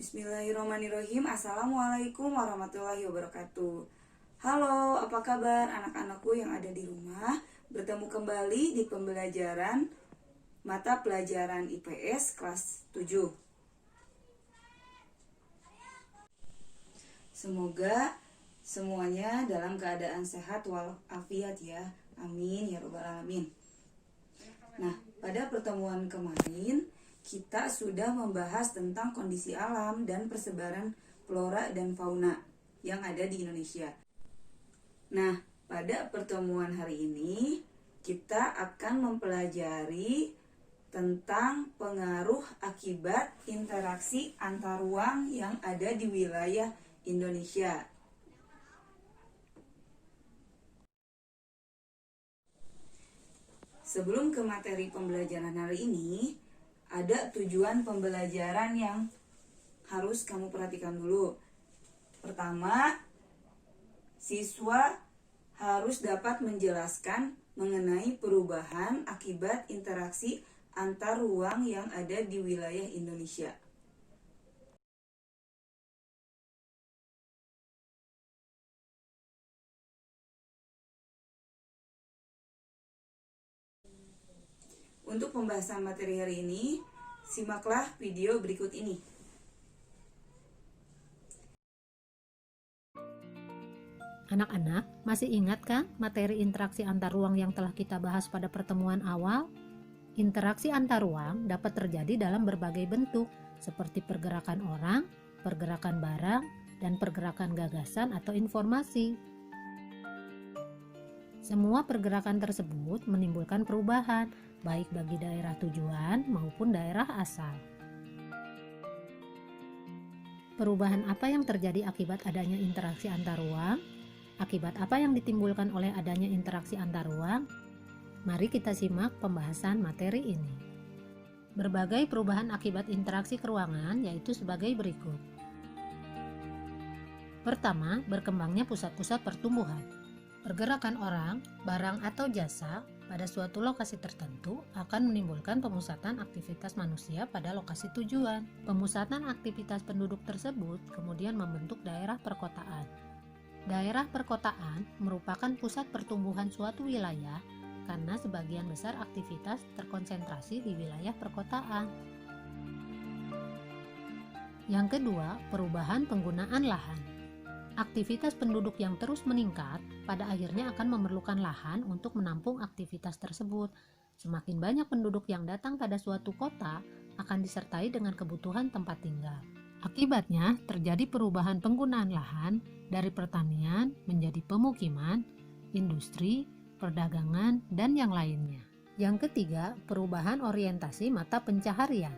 Bismillahirrahmanirrahim. Assalamualaikum warahmatullahi wabarakatuh. Halo, apa kabar anak-anakku yang ada di rumah? Bertemu kembali di pembelajaran mata pelajaran IPS kelas 7. Semoga semuanya dalam keadaan sehat walafiat ya. Amin ya robbal alamin. Nah, pada pertemuan kemarin kita sudah membahas tentang kondisi alam dan persebaran flora dan fauna yang ada di Indonesia. Nah, pada pertemuan hari ini kita akan mempelajari tentang pengaruh akibat interaksi antar ruang yang ada di wilayah Indonesia. Sebelum ke materi pembelajaran hari ini, ada tujuan pembelajaran yang harus kamu perhatikan dulu. Pertama, siswa harus dapat menjelaskan mengenai perubahan akibat interaksi antar ruang yang ada di wilayah Indonesia. Untuk pembahasan materi hari ini, simaklah video berikut ini. Anak-anak, masih ingat kan materi interaksi antar ruang yang telah kita bahas pada pertemuan awal? Interaksi antar ruang dapat terjadi dalam berbagai bentuk, seperti pergerakan orang, pergerakan barang, dan pergerakan gagasan atau informasi. Semua pergerakan tersebut menimbulkan perubahan, baik bagi daerah tujuan maupun daerah asal. Perubahan apa yang terjadi akibat adanya interaksi antar ruang? Akibat apa yang ditimbulkan oleh adanya interaksi antar ruang? Mari kita simak pembahasan materi ini. Berbagai perubahan akibat interaksi keruangan yaitu sebagai berikut. Pertama, berkembangnya pusat-pusat pertumbuhan. Pergerakan orang, barang atau jasa pada suatu lokasi tertentu akan menimbulkan pemusatan aktivitas manusia pada lokasi tujuan. Pemusatan aktivitas penduduk tersebut kemudian membentuk daerah perkotaan. Daerah perkotaan merupakan pusat pertumbuhan suatu wilayah karena sebagian besar aktivitas terkonsentrasi di wilayah perkotaan. Yang kedua, perubahan penggunaan lahan. Aktivitas penduduk yang terus meningkat pada akhirnya akan memerlukan lahan untuk menampung aktivitas tersebut. Semakin banyak penduduk yang datang pada suatu kota akan disertai dengan kebutuhan tempat tinggal. Akibatnya terjadi perubahan penggunaan lahan dari pertanian menjadi pemukiman, industri, perdagangan, dan yang lainnya. Yang ketiga, perubahan orientasi mata pencaharian.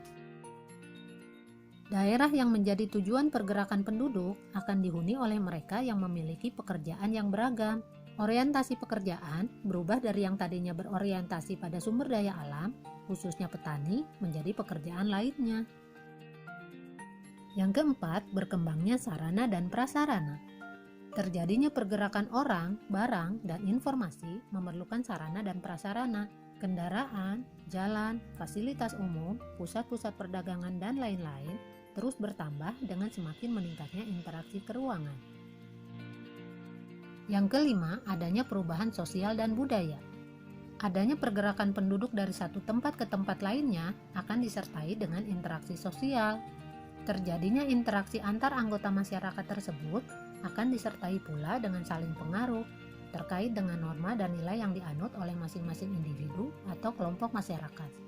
Daerah yang menjadi tujuan pergerakan penduduk akan dihuni oleh mereka yang memiliki pekerjaan yang beragam. Orientasi pekerjaan berubah dari yang tadinya berorientasi pada sumber daya alam, khususnya petani, menjadi pekerjaan lainnya. Yang keempat, berkembangnya sarana dan prasarana. Terjadinya pergerakan orang, barang, dan informasi memerlukan sarana dan prasarana, kendaraan, jalan, fasilitas umum, pusat-pusat perdagangan, dan lain-lain terus bertambah dengan semakin meningkatnya interaksi keruangan. Yang kelima, adanya perubahan sosial dan budaya. Adanya pergerakan penduduk dari satu tempat ke tempat lainnya akan disertai dengan interaksi sosial. Terjadinya interaksi antar anggota masyarakat tersebut akan disertai pula dengan saling pengaruh terkait dengan norma dan nilai yang dianut oleh masing-masing individu atau kelompok masyarakat.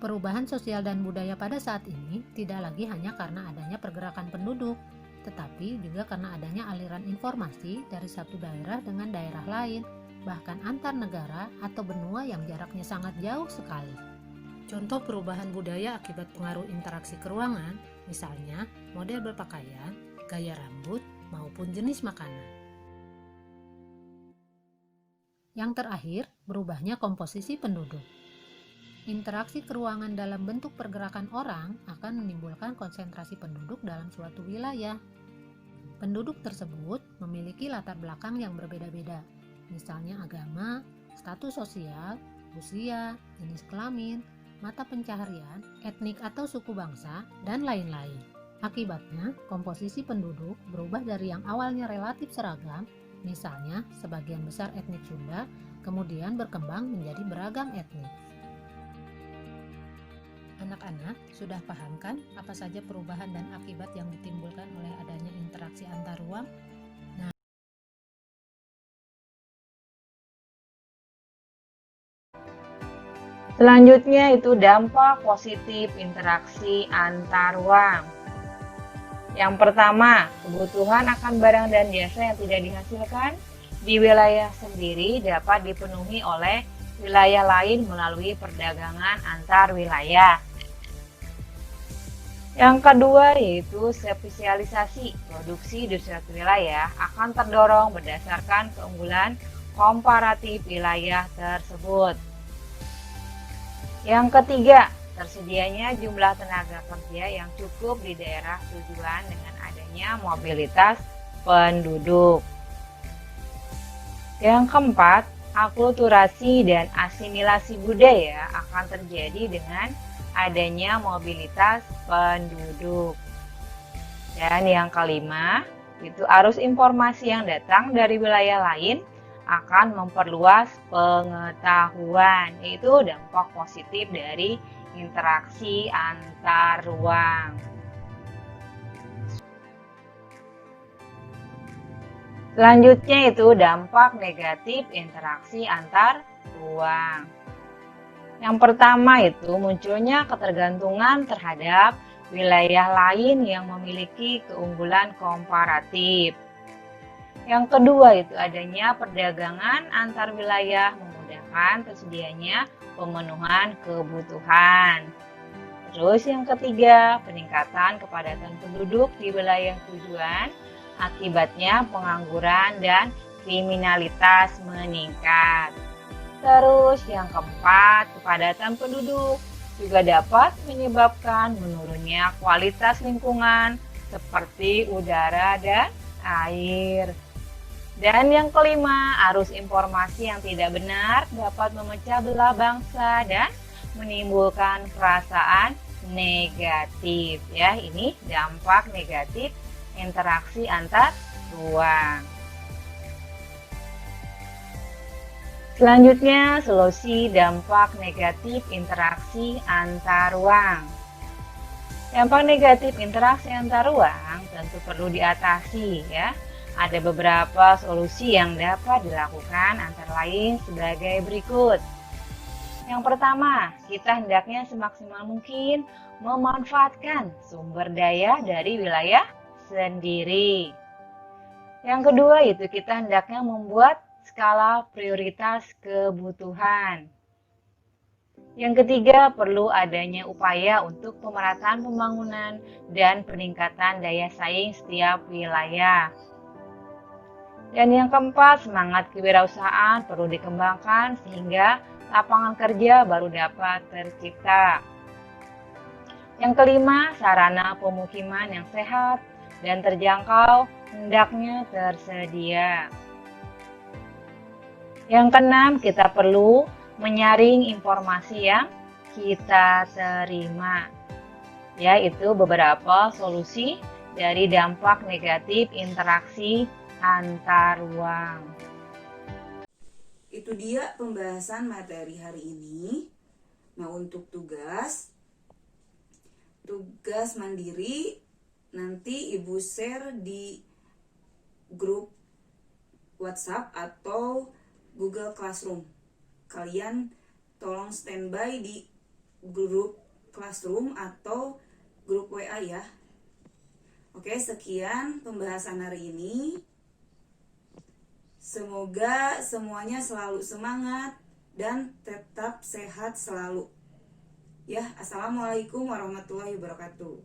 Perubahan sosial dan budaya pada saat ini tidak lagi hanya karena adanya pergerakan penduduk, tetapi juga karena adanya aliran informasi dari satu daerah dengan daerah lain, bahkan antar negara atau benua yang jaraknya sangat jauh sekali. Contoh perubahan budaya akibat pengaruh interaksi keruangan, misalnya model berpakaian, gaya rambut, maupun jenis makanan. Yang terakhir, berubahnya komposisi penduduk. Interaksi keruangan dalam bentuk pergerakan orang akan menimbulkan konsentrasi penduduk dalam suatu wilayah. Penduduk tersebut memiliki latar belakang yang berbeda-beda, misalnya agama, status sosial, usia, jenis kelamin, mata pencaharian, etnik atau suku bangsa, dan lain-lain. Akibatnya, komposisi penduduk berubah dari yang awalnya relatif seragam, misalnya sebagian besar etnik Sunda, kemudian berkembang menjadi beragam etnis. Anak-anak sudah paham kan apa saja perubahan dan akibat yang ditimbulkan oleh adanya interaksi antar ruang? Selanjutnya itu dampak positif interaksi antar ruang. Yang pertama, kebutuhan akan barang dan jasa yang tidak dihasilkan di wilayah sendiri dapat dipenuhi oleh wilayah lain melalui perdagangan antar wilayah. Yang kedua yaitu spesialisasi produksi di suatu wilayah akan terdorong berdasarkan keunggulan komparatif wilayah tersebut. Yang ketiga, tersedianya jumlah tenaga kerja yang cukup di daerah tujuan dengan adanya mobilitas penduduk. Yang keempat, akulturasi dan asimilasi budaya akan terjadi dengan adanya mobilitas penduduk. Dan yang kelima, itu arus informasi yang datang dari wilayah lain akan memperluas pengetahuan, yaitu dampak positif dari interaksi antar ruang. Selanjutnya itu dampak negatif interaksi antar ruang. Yang pertama itu munculnya ketergantungan terhadap wilayah lain yang memiliki keunggulan komparatif. Yang kedua itu adanya perdagangan antar wilayah memudahkan tersedianya pemenuhan kebutuhan. Terus yang ketiga, peningkatan kepadatan penduduk di wilayah tujuan, akibatnya pengangguran dan kriminalitas meningkat. Terus yang keempat, kepadatan penduduk juga dapat menyebabkan menurunnya kualitas lingkungan seperti udara dan air. Dan yang kelima, arus informasi yang tidak benar dapat memecah belah bangsa dan menimbulkan perasaan negatif. Ya, ini dampak negatif interaksi antar ruang. Selanjutnya, solusi dampak negatif interaksi antar ruang. Dampak negatif interaksi antar ruang tentu perlu diatasi ya. Ada beberapa solusi yang dapat dilakukan antara lain sebagai berikut. Yang pertama, kita hendaknya semaksimal mungkin memanfaatkan sumber daya dari wilayah sendiri. Yang kedua itu kita hendaknya membuat skala prioritas kebutuhan. Yang ketiga, perlu adanya upaya untuk pemerataan pembangunan dan peningkatan daya saing setiap wilayah. Dan yang keempat, semangat kewirausahaan perlu dikembangkan sehingga lapangan kerja baru dapat tercipta. Yang kelima, sarana pemukiman yang sehat dan terjangkau hendaknya tersedia. Yang keenam, kita perlu menyaring informasi yang kita terima. Yaitu beberapa solusi dari dampak negatif interaksi antar ruang. Itu dia pembahasan materi hari ini. Nah, untuk tugas mandiri nanti Ibu share di grup WhatsApp atau Google Classroom. Kalian tolong standby di grup Classroom atau grup WA ya. Oke, sekian pembahasan hari ini. Semoga semuanya selalu semangat dan tetap sehat selalu. Ya, assalamualaikum warahmatullahi wabarakatuh.